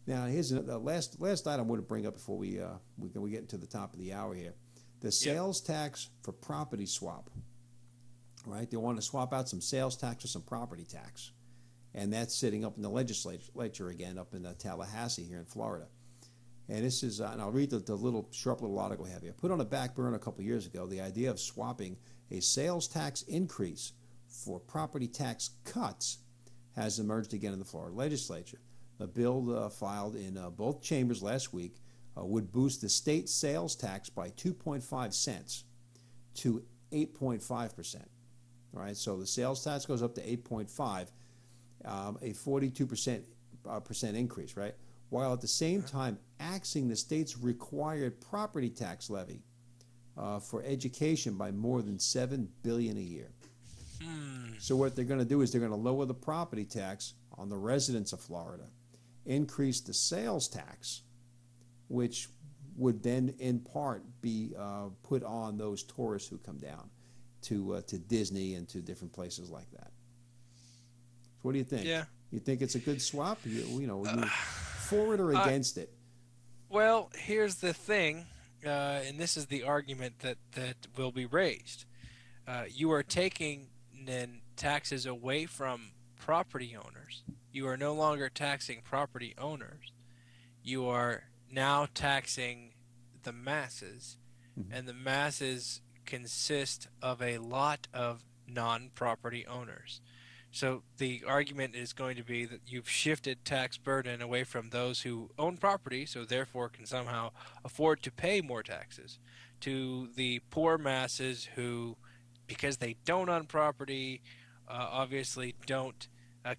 Now, here's the last item I want to bring up before we get into the top of the hour here. The sales tax for property swap. Right? They want to swap out some sales tax for some property tax. And that's sitting up in the legislature again, up in Tallahassee here in Florida. And this is, and I'll read the short little article we have here. Put on a back burner a couple years ago, the idea of swapping a sales tax increase for property tax cuts has emerged again in the Florida legislature. The bill filed in both chambers last week would boost the state sales tax by 2.5 cents to 8.5%. All right, so the sales tax goes up to 8.5, a 42% increase, right? While at the same time axing the state's required property tax levy for education by more than $7 billion a year. So what they're going to do is they're going to lower the property tax on the residents of Florida, increase the sales tax, which would then in part be put on those tourists who come down to Disney and to different places like that. So what do you think? Yeah. You think it's a good swap? You for it or against it? Well, here's the thing, and this is the argument that will be raised. You are taking then taxes away from property owners. You are no longer taxing property owners. You are now taxing the masses, and the masses consist of a lot of non-property owners. So the argument is going to be that you've shifted tax burden away from those who own property, so therefore can somehow afford to pay more taxes, to the poor masses who, because they don't own property, obviously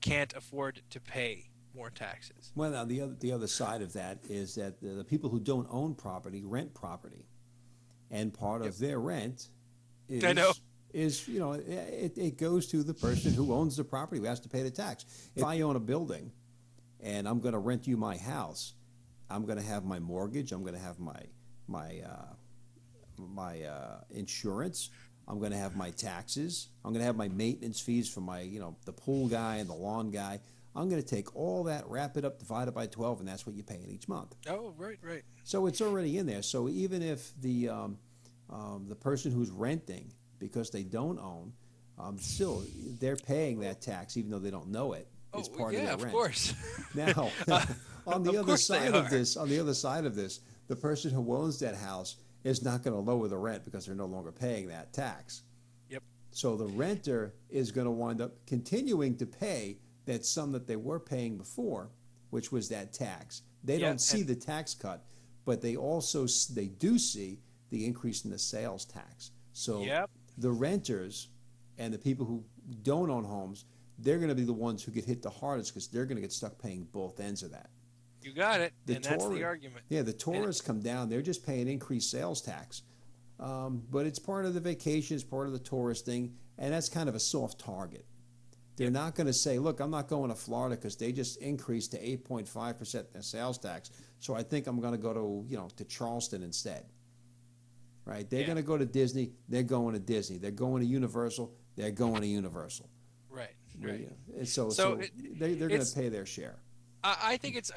can't afford to pay more taxes. Well, now the other side of that is that the people who don't own property rent property, and part of their rent is it goes to the person who owns the property who has to pay the tax. If I own a building and I'm going to rent you my house, I'm going to have my mortgage, I'm going to have my insurance, I'm going to have my taxes, I'm going to have my maintenance fees for my the pool guy and the lawn guy. I'm going to take all that, wrap it up, divide it by 12, and that's what you're paying each month. Oh, right. So it's already in there. So even if the person who's renting, because they don't own, still they're paying that tax, even though they don't know it. It's part of their rent. Of course. Now, on the other side of this, the person who owns that house is not going to lower the rent because they're no longer paying that tax. Yep. So the renter is going to wind up continuing to pay that sum that they were paying before, which was that tax. They don't see the tax cut, but they do see the increase in the sales tax. So the renters and the people who don't own homes, they're going to be the ones who get hit the hardest because they're going to get stuck paying both ends of that. You got it, and that's the argument. Yeah, the tourists come down, they're just paying increased sales tax. But it's part of the vacation, it's part of the tourist thing, and that's kind of a soft target. They're not going to say, look, I'm not going to Florida because they just increased to 8.5% their sales tax, so I think I'm going to go to Charleston instead. Right? They're going to go to Disney, they're going to Disney. They're going to Universal, they're going to Universal. Right. So they're going to pay their share. I think it's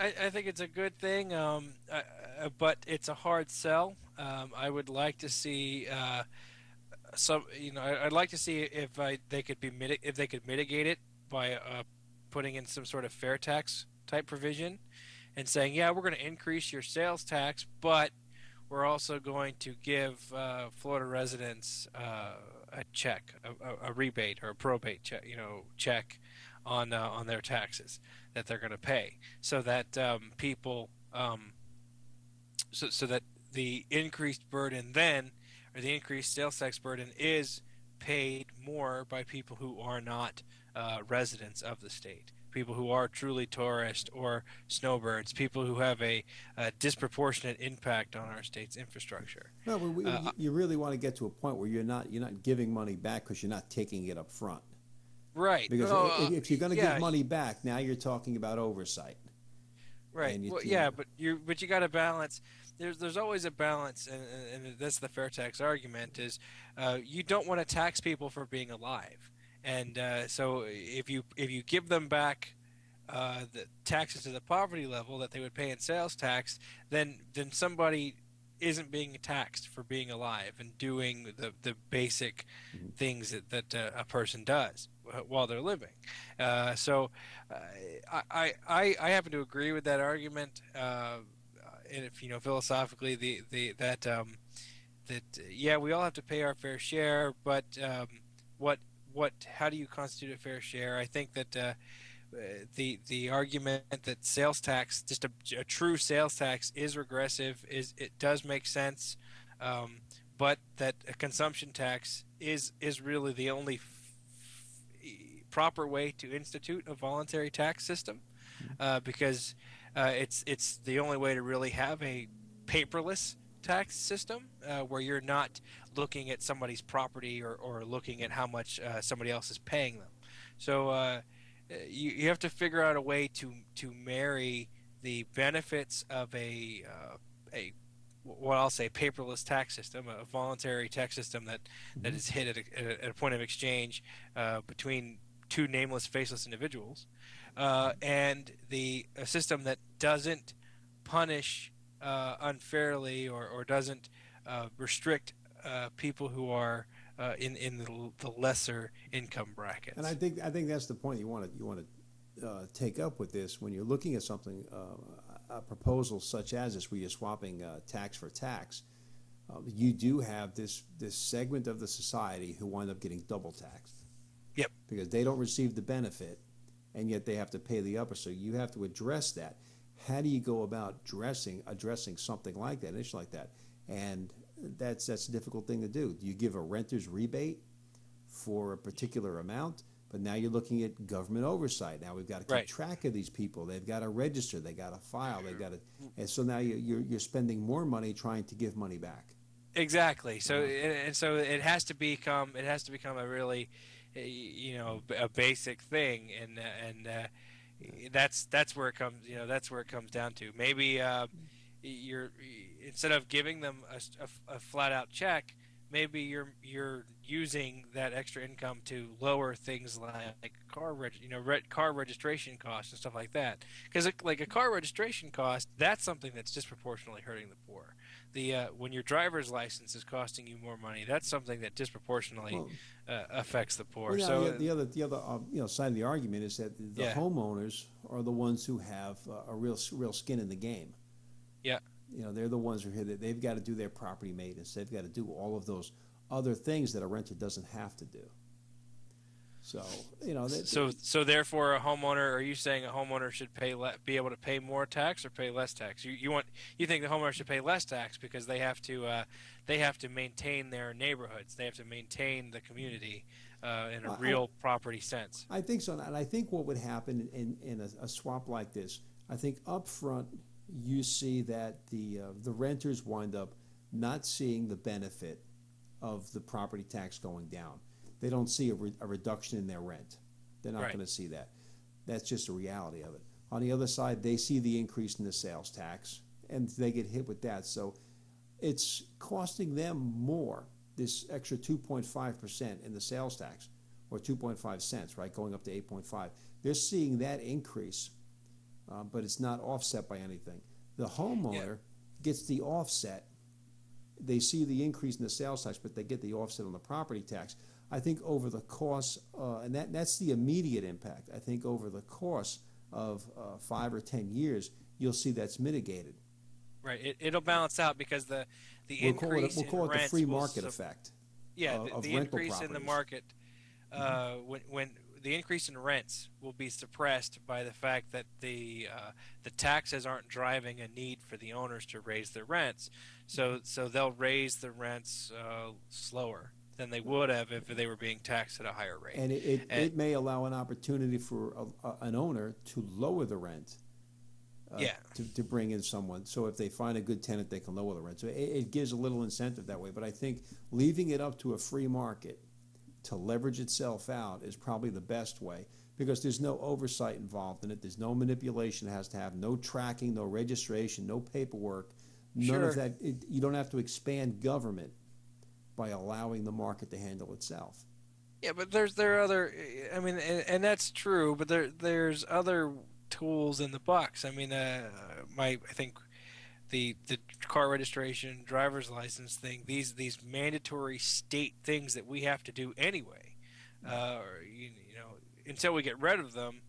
a good thing, but it's a hard sell. I would like to see I'd like to see if they could mitigate it by putting in some sort of fair tax type provision, and saying, we're going to increase your sales tax, but we're also going to give Florida residents a check, a rebate or a probate check on their taxes that they're going to pay, so that people, so that the increased burden then, or the increased sales tax burden, is paid more by people who are not residents of the state, people who are truly tourists or snowbirds, people who have a disproportionate impact on our state's infrastructure. No, but you really want to get to a point where you're not giving money back because you're not taking it up front. Right. Because if you're going to give money back, now you're talking about oversight. Right. But you got to balance. There's always a balance, and that's the fair tax argument. Is you don't want to tax people for being alive, and so if you give them back the taxes to the poverty level that they would pay in sales tax, then somebody isn't being taxed for being alive and doing the basic Mhm. things that a person does while they're living. So I happen to agree with that argument. And if philosophically the that that yeah, we all have to pay our fair share, but what how do you constitute a fair share? I think that the argument that sales tax, just a true sales tax, is regressive, is it does make sense, but that a consumption tax is really the only proper way to institute a voluntary tax system, because it's the only way to really have a paperless tax system, where you're not looking at somebody's property, or looking at how much somebody else is paying them. So you have to figure out a way to marry the benefits of a what I'll say paperless tax system, a voluntary tax system that Mhm. is hit at a point of exchange between two nameless, faceless individuals, and a system that doesn't punish unfairly, or doesn't restrict people who are in the lesser income And I brackets. think that's the point you want to take up with this when you're looking at something, a proposal such as this, where you're swapping tax for tax. You do have this segment of the society who wind up getting double taxed Yep. because they don't receive the benefit, and yet they have to pay the upper. So you have to address that. How do you go about addressing something like that, an issue like that? And that's a difficult thing to do. Do you give a renter's rebate for a particular amount? But now you're looking at government oversight. Now we've got to keep Right. track of these people. They've got to register. They got to file. They got to, and so now you're spending more money trying to give money back. Exactly. So Uh, and so it has to become a really a basic thing, and that's where it comes that's where it comes down to. Maybe you're instead of giving them a flat out check, maybe you're using that extra income to lower things like car registration costs and stuff like that. Because like a car registration cost, that's something that's disproportionately hurting the poor. The When your driver's license is costing you more money, that's something that disproportionately well, affects the poor. well, now So the other side of the argument is that the yeah, homeowners are the ones who have a real skin in the game. yeah. They're the ones who are here. That they've got to do their property maintenance. They've got to do all of those other things that a renter doesn't have to do. So So therefore, a homeowner, are you saying a homeowner should be able to pay more tax or pay less tax? You think the homeowner should pay less tax because they have to maintain their neighborhoods, they have to maintain the community in a I, real property sense. I think so, and I think what would happen in a swap like this, I think up front you see that the renters wind up not seeing the benefit of the property tax going down. They don't see a reduction in their rent. They're not Right. going to see that. That's just the reality of it. On the other side, they see the increase in the sales tax, and they get hit with that. So it's costing them more, this extra 2.5% in the sales tax, or 2.5 cents, right, going up to 8.5. They're seeing that increase, but it's not offset by anything. The Yeah. homeowner gets the offset. They see the increase in the sales tax, but they get the offset on the property tax. I think over the course, and that's the immediate impact. I think over the course of 5 or 10 years, you'll see that's mitigated. Right. It'll balance out because the We'll increase in call it the free rents market effect of the rental increase in the properties. market, Mm-hmm. when the increase in rents will be suppressed by the fact that the taxes aren't driving a need for the owners to raise their rents, so they'll raise the rents slower than they would have if they were being taxed at a higher rate. And And it may allow an opportunity for an owner to lower the rent, yeah, to bring in someone. So if they find a good tenant, they can lower the rent. So it gives a little incentive that way. But I think leaving it up to a free market to leverage itself out is probably the best way, because there's no oversight involved in it. There's no manipulation it has to have, no tracking, no registration, no paperwork, none of sure. that. You don't have to expand government by allowing the market to handle itself. Yeah, but there are other. I mean, and that's true. But there's other tools in the box. I mean, I think the car registration, driver's license thing, these mandatory state things that we have to do anyway, you know, until we get rid of them,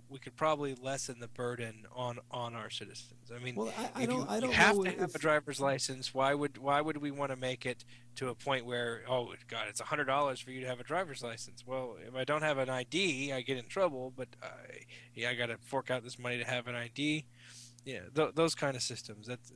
we could probably lessen the burden on our citizens. I mean, Well, I if don't, I you don't have know to have a if, driver's license, why would we want to make it to a point where, oh God, it's $100 for you to have a driver's license? Well, if I don't have an ID, I get in trouble, but yeah, I got to fork out this money to have an ID. Yeah, those kind of systems. That's